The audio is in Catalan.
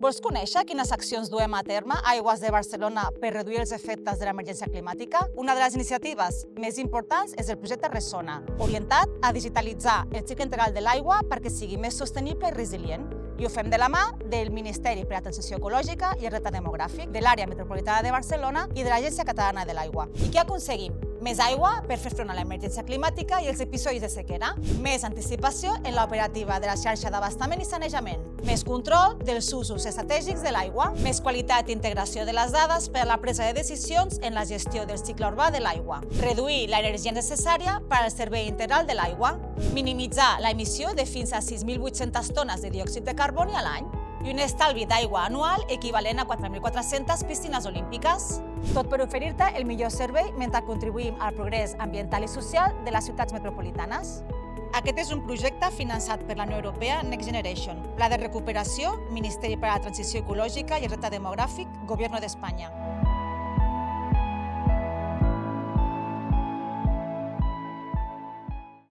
Vols conèixer quines accions duem a terme a Aigües de Barcelona per reduir els efectes de l'emergència climàtica? Una de les iniciatives més importants és el projecte Ressona, orientat a digitalitzar el cicle integral de l'aigua perquè sigui més sostenible i resilient. I ho fem de la mà del Ministeri per a la Transició Ecològica i el Repte Demogràfic, de l'Àrea Metropolitana de Barcelona i de l'Agència Catalana de l'Aigua. I què aconseguim? Més aigua per fer front a l'emergència climàtica i els episodis de sequera. Més anticipació en l'operativa de la xarxa d'abastament i sanejament. Més control dels usos estratègics de l'aigua. Més qualitat i integració de les dades per a la presa de decisions en la gestió del cicle urbà de l'aigua. Reduir l'energia necessària per al servei integral de l'aigua. Minimitzar l'emissió de fins a 6.800 tones de diòxid de carboni a l'any i un estalvi d'aigua anual equivalent a 4.400 piscines olímpiques. Tot per oferir-te el millor servei mentre contribuïm al progrés ambiental i social de les ciutats metropolitanes. Aquest és un projecte finançat per la Unió Europea Next Generation, Pla de Recuperació, Ministeri per a la Transició Ecològica i el Repte Demogràfic, Gobierno d'Espanya.